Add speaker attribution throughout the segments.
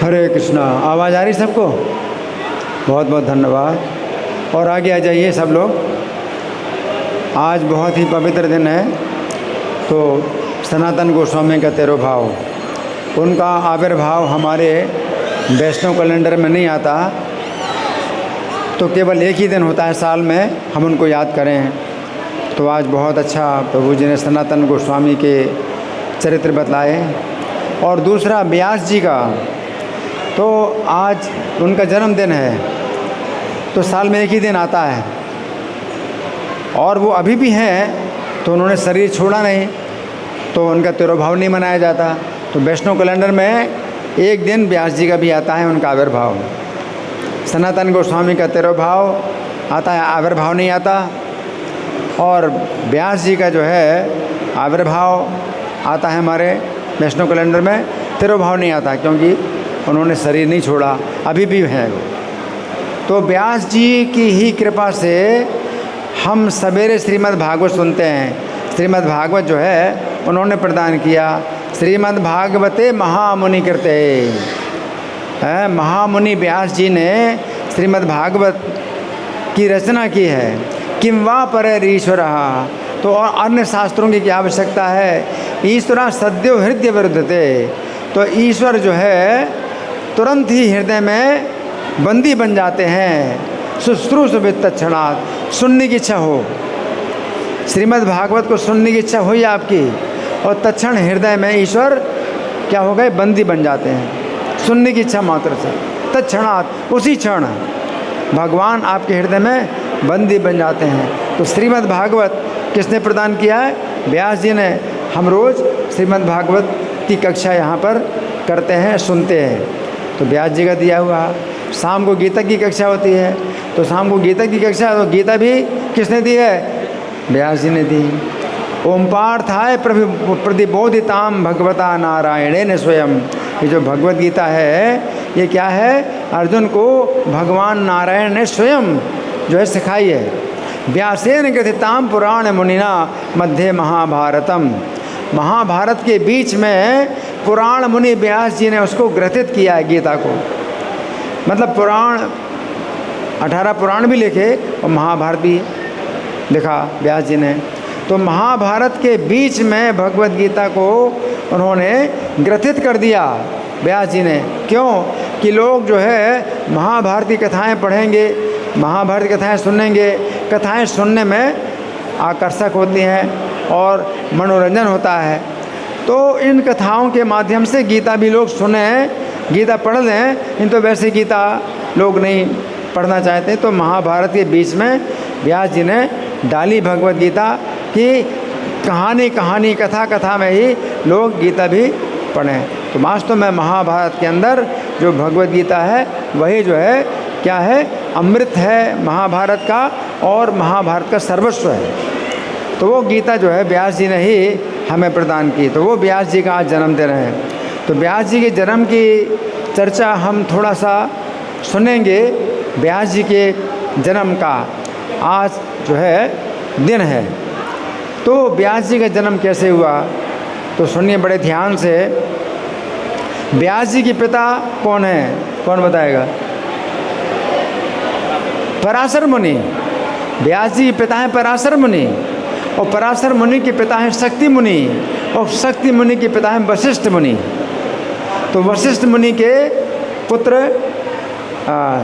Speaker 1: हरे कृष्णा। आवाज़ आ रही सबको? बहुत बहुत धन्यवाद। और आगे आ जाइए सब लोग। आज बहुत ही पवित्र दिन है। तो सनातन गोस्वामी का तिरुभाव, उनका आविर्भाव हमारे वैष्णव कैलेंडर में नहीं आता, तो केवल एक ही दिन होता है साल में, हम उनको याद करें। तो आज बहुत अच्छा प्रभु जी ने सनातन गोस्वामी के चरित्र बतलाए। और दूसरा व्यास जी का, तो आज उनका जन्मदिन है, तो साल में एक ही दिन आता है और वो अभी भी हैं, तो उन्होंने शरीर छोड़ा नहीं, तो उनका तिरुभाव नहीं मनाया जाता। तो वैष्णव कैलेंडर में एक दिन व्यास जी का भी आता है, उनका आविर्भाव। सनातन गोस्वामी का तिरुभाव आता है, आविर्भाव नहीं आता। और व्यास जी का जो है आविर्भाव आता है हमारे वैष्णव कैलेंडर में, तिरुभाव नहीं आता, क्योंकि उन्होंने शरीर नहीं छोड़ा, अभी भी हैं वो। तो व्यास जी की ही कृपा से हम सवेरे श्रीमद् भागवत सुनते हैं। श्रीमद् भागवत जो है उन्होंने प्रदान किया। श्रीमद् भागवते महामुनि कृते, महामुनि व्यास जी ने श्रीमद् भागवत की रचना की है। किं वा परे ईश्वर, तो और अन्य शास्त्रों की क्या आवश्यकता है। ईश्वरा सद्यो हृदय विरुद्धते, तो ईश्वर जो है तुरंत ही हृदय में बंदी बन जाते हैं। शुश्रूषवित तत्क्षणात्, सुनने की इच्छा हो, श्रीमद् भागवत को सुनने की इच्छा हुई आपकी, और तत्क्षण हृदय में ईश्वर क्या हो गए, बंदी बन जाते हैं। सुनने की इच्छा मात्र से तत्क्षणात्, उसी क्षण भगवान आपके हृदय में बंदी बन जाते हैं। तो श्रीमद् भागवत किसने प्रदान किया है? व्यास जी ने। हम रोज़ श्रीमद् भागवत की कक्षा यहाँ पर करते हैं, सुनते हैं, तो व्यास जी का दिया हुआ। शाम को गीता की कक्षा होती है, तो शाम को गीता की कक्षा, तो गीता भी किसने दी है? व्यास जी ने दी। ओम पार्थाय प्रतिबोधिताम भगवता नारायणेन स्वयं, ये जो भगवत गीता है ये क्या है? अर्जुन को भगवान नारायण ने स्वयं जो है सिखाई है। व्यासेन ग्रथिताम पुराण मुनिना मध्य महाभारतम, महाभारत के बीच में पुराण मुनि व्यास जी ने उसको ग्रथित किया है गीता को। मतलब पुराण 18 पुराण भी लिखे और महाभारत भी लिखा व्यास जी ने। तो महाभारत के बीच में भगवत गीता को उन्होंने ग्रथित कर दिया व्यास जी ने। क्यों? कि लोग जो है महाभारत की कथाएं पढ़ेंगे, महाभारत की कथाएं सुनेंगे, कथाएं सुनने में आकर्षक होती हैं और मनोरंजन होता है। तो इन कथाओं के माध्यम से गीता भी लोग सुने, गीता पढ़ लें। नहीं तो वैसे गीता लोग नहीं पढ़ना चाहते। तो महाभारत के बीच में व्यास जी ने डाली भगवत गीता की कहानी कथा कथा में ही लोग गीता भी पढ़ें। तो वास्तव में महाभारत के अंदर जो भगवत गीता है वही जो है क्या है? अमृत है महाभारत का, और महाभारत का सर्वस्व है। तो वो गीता जो है व्यास जी ने ही हमें प्रदान की। तो वो व्यास जी का आज जन्मदिन है। तो व्यास जी के जन्म की चर्चा हम थोड़ा सा सुनेंगे। व्यास जी के जन्म का आज जो है दिन है। तो व्यास जी का जन्म कैसे हुआ, तो सुनिए बड़े ध्यान से। व्यास जी के पिता कौन है? कौन बताएगा? पराशर मुनि। व्यास जी के पिता हैं पराशर मुनि, और पराशर मुनि के पिता हैं शक्ति मुनि, और शक्ति मुनि के पिता हैं वशिष्ठ मुनि। तो वशिष्ठ मुनि के पुत्र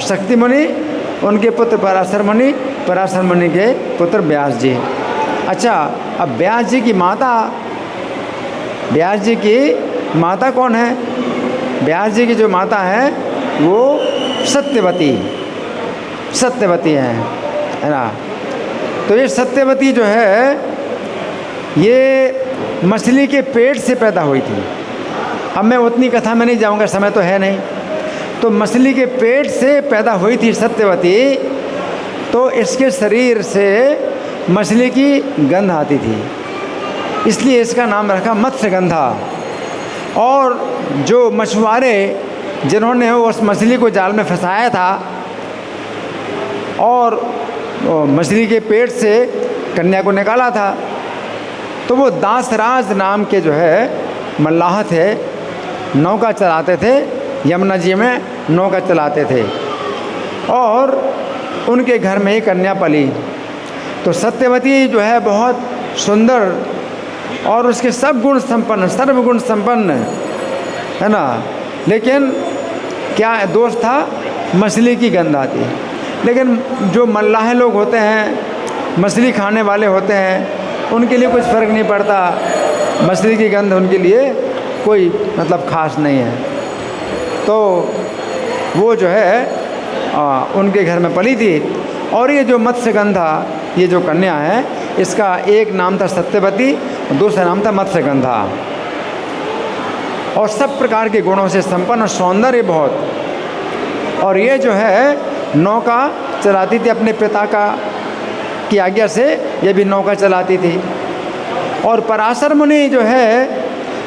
Speaker 1: शक्ति मुनि, उनके पुत्र पराशर मुनि, पराशर मुनि के पुत्र व्यास जी। अच्छा, अब व्यास जी की माता, व्यास जी की माता कौन है? व्यास जी की जो माता है वो सत्यवती, सत्यवती है ना। तो ये सत्यवती जो है ये मछली के पेट से पैदा हुई थी। अब मैं उतनी कथा में नहीं जाऊंगा, समय तो है नहीं। तो मछली के पेट से पैदा हुई थी सत्यवती। तो इसके शरीर से मछली की गंध आती थी, इसलिए इसका नाम रखा मत्स्यगंधा। और जो मछुआरे जिन्होंने उस मछली को जाल में फंसाया था और मछली के पेट से कन्या को निकाला था, तो वो दासराज नाम के जो है मल्लाह थे, नौका चलाते थे यमुना जी में नौका चलाते थे और उनके घर में एक कन्या पली। तो सत्यवती जो है बहुत सुंदर और उसके सब गुण संपन्न, सर्वगुण संपन्न, है ना। लेकिन क्या दोष था? मछली की गंध आती। लेकिन जो मल्लाह लोग होते हैं, मछली खाने वाले होते हैं, उनके लिए कुछ फ़र्क नहीं पड़ता, मछली की गंध उनके लिए कोई मतलब ख़ास नहीं है। तो वो जो है उनके घर में पली थी। और ये जो मत्स्यगंधा, ये जो कन्या है, इसका एक नाम था सत्यवती, दूसरा नाम था मत्स्यगंधा। और सब प्रकार के गुणों से संपन्न, सौंदर्य बहुत। और ये जो है नौका चलाती थी अपने पिता की आज्ञा से, ये भी नौका चलाती थी। और पराशर मुनि जो है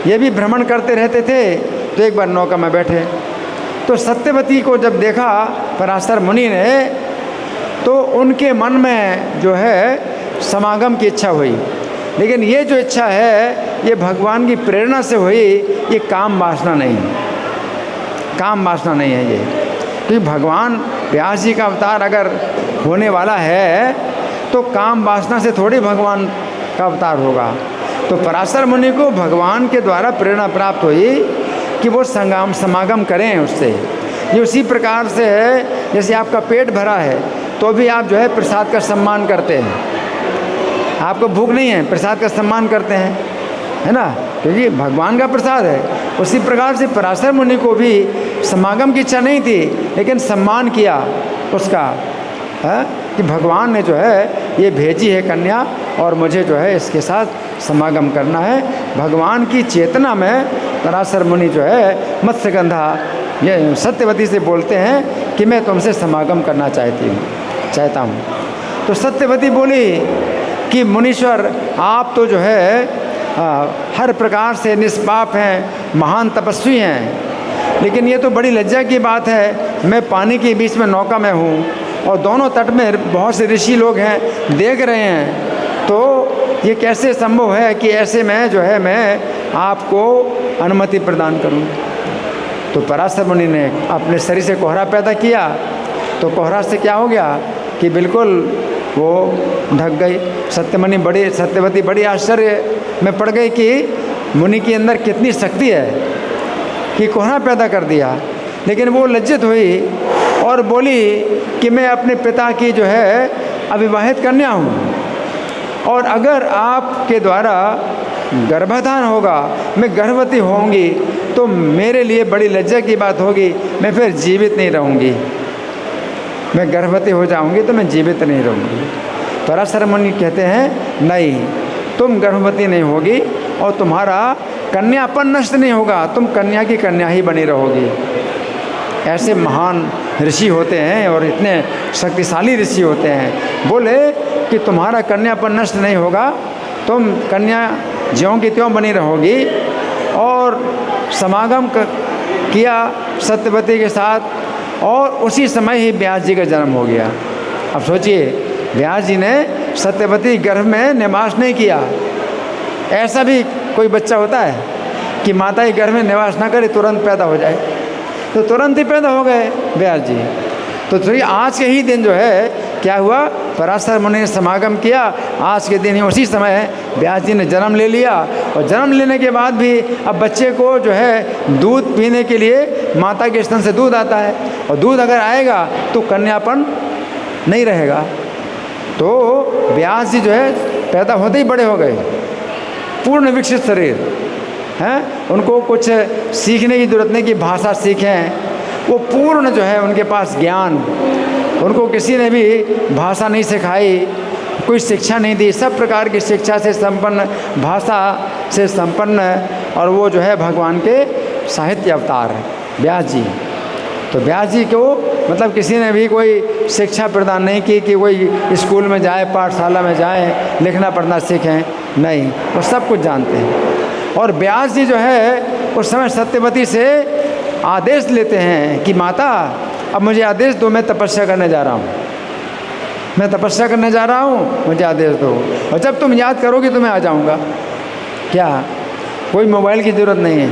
Speaker 1: ये भी भ्रमण करते रहते थे। तो एक बार नौका में बैठे तो सत्यवती को जब देखा पराशर मुनि ने, तो उनके मन में जो है समागम की इच्छा हुई। लेकिन ये जो इच्छा है ये भगवान की प्रेरणा से हुई, ये काम वासना नहीं, काम वासना नहीं है ये। क्योंकि भगवान व्यास जी का अवतार अगर होने वाला है तो काम वासना से थोड़ी भगवान का अवतार होगा। तो पराशर मुनि को भगवान के द्वारा प्रेरणा प्राप्त हुई कि वो समागम करें उससे। ये उसी प्रकार से है जैसे आपका पेट भरा है तो भी आप जो है प्रसाद का सम्मान करते हैं। आपको भूख नहीं है, प्रसाद का सम्मान करते हैं, है ना, क्योंकि भगवान का प्रसाद है। उसी प्रकार से पराशर मुनि को भी समागम की इच्छा नहीं थी, लेकिन सम्मान किया उसका, है कि भगवान ने जो है ये भेजी है कन्या और मुझे जो है इसके साथ समागम करना है। भगवान की चेतना में पराशर मुनि जो है मत्स्यगंधा ये सत्यवती से बोलते हैं कि मैं तुमसे समागम करना चाहता हूँ। तो सत्यवती बोली कि मुनीश्वर आप तो जो है हर प्रकार से निष्पाप हैं, महान तपस्वी हैं, लेकिन ये तो बड़ी लज्जा की बात है, मैं पानी के बीच में नौका में हूँ और दोनों तट में बहुत से ऋषि लोग हैं, देख रहे हैं, तो ये कैसे संभव है कि ऐसे में जो है मैं आपको अनुमति प्रदान करूँ। तो पराशर मुनि ने अपने शरीर से कोहरा पैदा किया, तो कोहरा से क्या हो गया कि बिल्कुल वो ढक गई। सत्यवती बड़ी आश्चर्य में पड़ गई कि मुनि के अंदर कितनी शक्ति है कि कोहरा पैदा कर दिया। लेकिन वो लज्जित हुई और बोली कि मैं अपने पिता की जो है अविवाहित कन्या हूँ, और अगर आपके द्वारा गर्भाधान होगा, मैं गर्भवती होंगी, तो मेरे लिए बड़ी लज्जा की बात होगी, मैं फिर जीवित नहीं रहूँगी, मैं गर्भवती हो जाऊँगी तो मैं जीवित नहीं रहूँगी। पराशर मुनि कहते हैं नहीं, तुम गर्भवती नहीं होगी और तुम्हारा कन्यापन नष्ट नहीं होगा, तुम कन्या की कन्या ही बनी रहोगी। ऐसे महान ऋषि होते हैं और इतने शक्तिशाली ऋषि होते हैं, बोले कि तुम्हारा कन्यापन नष्ट नहीं होगा, तुम कन्या ज्यों की त्यों बनी रहोगी। और समागम किया सत्यवती के साथ और उसी समय ही व्यास जी का जन्म हो गया। अब सोचिए, व्यास जी ने सत्यवती गर्भ में निवास नहीं किया। ऐसा भी कोई बच्चा होता है कि माता के गर्भ में निवास ना करे तुरंत पैदा हो जाए, तो तुरंत ही पैदा हो गए व्यास जी। तो चलिए आज के ही दिन जो है क्या हुआ, पराशर मुनि ने समागम किया, आज के दिन ही उसी समय व्यास जी ने जन्म ले लिया। और जन्म लेने के बाद भी अब बच्चे को जो है दूध पीने के लिए माता के स्तन से दूध आता है, और दूध अगर आएगा तो कन्यापन नहीं रहेगा। तो व्यास जी जो है पैदा होते ही बड़े हो गए, पूर्ण विकसित शरीर हैं, उनको कुछ सीखने की जरूरत नहीं कि भाषा सीखें, वो पूर्ण जो है उनके पास ज्ञान, उनको किसी ने भी भाषा नहीं सिखाई, कोई शिक्षा नहीं दी, सब प्रकार की शिक्षा से संपन्न, भाषा से संपन्न, और वो जो है भगवान के साहित्य अवतार है व्यास जी। तो व्यास जी को मतलब किसी ने भी कोई शिक्षा प्रदान नहीं की कि कोई स्कूल में जाए, पाठशाला में जाए, लिखना पढ़ना सीखें, नहीं, वो सब कुछ जानते हैं। और व्यास जी जो है उस समय सत्यवती से आदेश लेते हैं कि माता अब मुझे आदेश दो, मैं तपस्या करने जा रहा हूँ, मैं तपस्या करने जा रहा हूँ, मुझे आदेश दो, और जब तुम याद करोगे तो मैं आ जाऊँगा। क्या कोई मोबाइल की ज़रूरत नहीं है,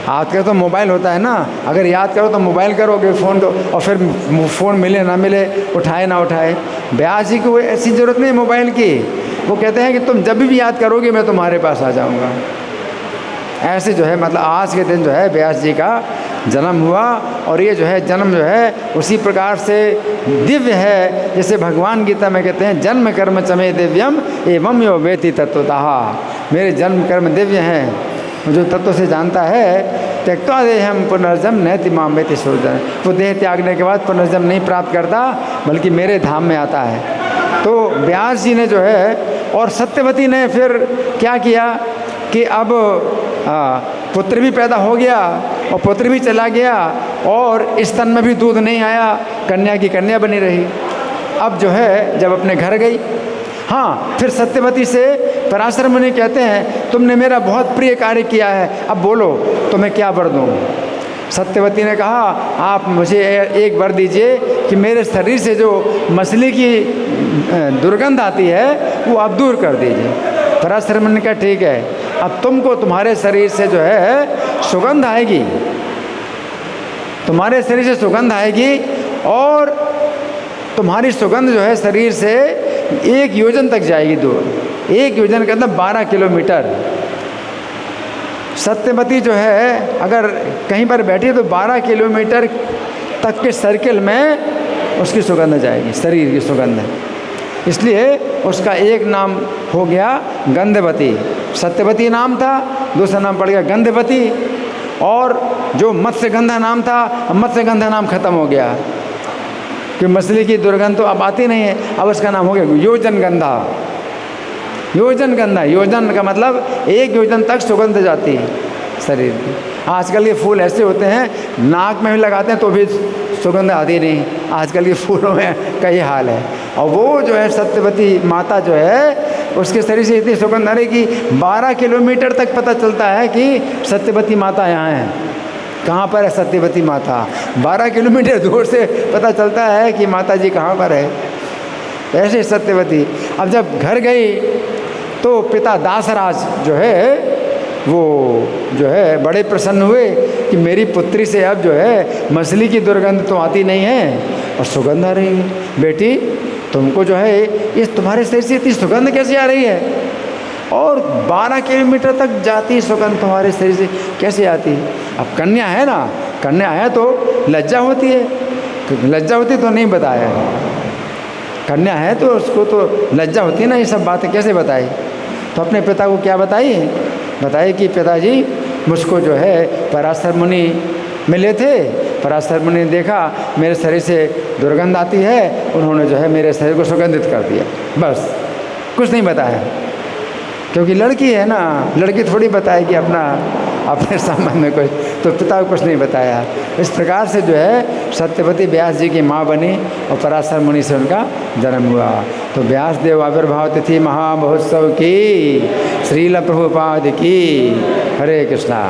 Speaker 1: आज का तो मोबाइल होता है ना, अगर याद करो तो मोबाइल करोगे फ़ोन को, और फिर फ़ोन मिले ना मिले, उठाए ना उठाए। व्यास जी को ऐसी ज़रूरत नहीं मोबाइल की, वो कहते हैं कि तुम जब भी याद करोगे मैं तुम्हारे पास आ जाऊँगा। ऐसे जो है मतलब आज के दिन जो है व्यास जी का जन्म हुआ, और ये जो है जन्म जो है उसी प्रकार से दिव्य है, जैसे भगवान गीता में कहते हैं जन्म कर्म चमे दिव्यम एवं यो वेति तत्वतः। मेरे जन्म कर्म दिव्य हैं, जो तत्व से जानता है। त्यक्त्वा देहम पुनर्जन्म नैति माम वेति सुरजन, वो देह त्यागने के बाद पुनर्जन्म नहीं प्राप्त करता, बल्कि मेरे धाम में आता है। तो व्यास जी ने जो है, और सत्यवती ने फिर क्या किया कि अब पुत्र भी पैदा हो गया और पुत्र भी चला गया, और स्तन में भी दूध नहीं आया, कन्या की कन्या बनी रही। अब जो है जब अपने घर गई, हाँ, फिर सत्यवती से पराशर मुनि कहते हैं तुमने मेरा बहुत प्रिय कार्य किया है, अब बोलो तुम्हें क्या वर दूँ। सत्यवती ने कहा आप मुझे एक वर दीजिए कि मेरे शरीर से जो मछली की दुर्गंध आती है वो आप दूर कर दीजिए। पराशर मुनि ने कहा ठीक है, अब तुमको तुम्हारे शरीर से जो है सुगंध आएगी, तुम्हारे शरीर से सुगंध आएगी, और तुम्हारी सुगंध जो है शरीर से 1 योजन तक जाएगी दूर। 1 योजन का मतलब 12 किलोमीटर। सत्यवती जो है अगर कहीं पर बैठी है तो 12 किलोमीटर तक के सर्किल में उसकी सुगंध जाएगी, शरीर की सुगंध है। इसलिए उसका एक नाम हो गया गंधवती। सत्यवती नाम था, दूसरा नाम पड़ गया गंधवती, और जो मत्स्यगंधा नाम था, मत्स्यगंधा नाम खत्म हो गया कि मछली की दुर्गंध तो अब आती नहीं है, अब उसका नाम हो गया योजन गंधा। योजन गंधा, योजन का मतलब 1 योजन तक सुगंध जाती है शरीर की। आजकल के फूल ऐसे होते हैं नाक में भी लगाते हैं तो भी सुगंध आती नहीं, आजकल के फूलों में कई हाल है। और वो जो है सत्यवती माता जो है उसके शरीर से इतनी सुगंध आ रही कि 12 किलोमीटर तक पता चलता है कि सत्यवती माता यहाँ है। कहाँ पर है सत्यवती माता? 12 किलोमीटर दूर से पता चलता है कि माता जी कहाँ पर है। ऐसे सत्यवती अब जब घर गई तो पिता दासराज जो है वो जो है बड़े प्रसन्न हुए कि मेरी पुत्री से अब जो है मछली की दुर्गंध तो आती नहीं है और सुगंध आ रही है। बेटी तुमको जो है इस तुम्हारे शरीर से इतनी सुगंध कैसे आ रही है? और 12 किलोमीटर तक जाती सुगंध तुम्हारे शरीर से कैसे आती? अब कन्या है ना, कन्या है तो लज्जा होती है, लज्जा होती तो नहीं बताया। कन्या है तो उसको तो लज्जा होती है ना, ये सब बातें कैसे बताई? तो अपने पिता को क्या बताई? बताए कि पिताजी मुझको जो है पराशर मुनि मिले थे, पराशर मुनि ने देखा मेरे शरीर से दुर्गंध आती है, उन्होंने जो है मेरे शरीर को सुगंधित कर दिया। बस कुछ नहीं बताया, क्योंकि लड़की है ना, लड़की थोड़ी बताएगी अपने संबंध में कुछ, तो पिता को कुछ नहीं बताया। इस प्रकार से जो है सत्यवती व्यास जी की माँ बनी और पराशर मुनि से उनका जन्म हुआ। तो व्यास देव आविर्भाव तिथि महामहोत्सव की, श्रील प्रभुपाद की। हरे कृष्णा।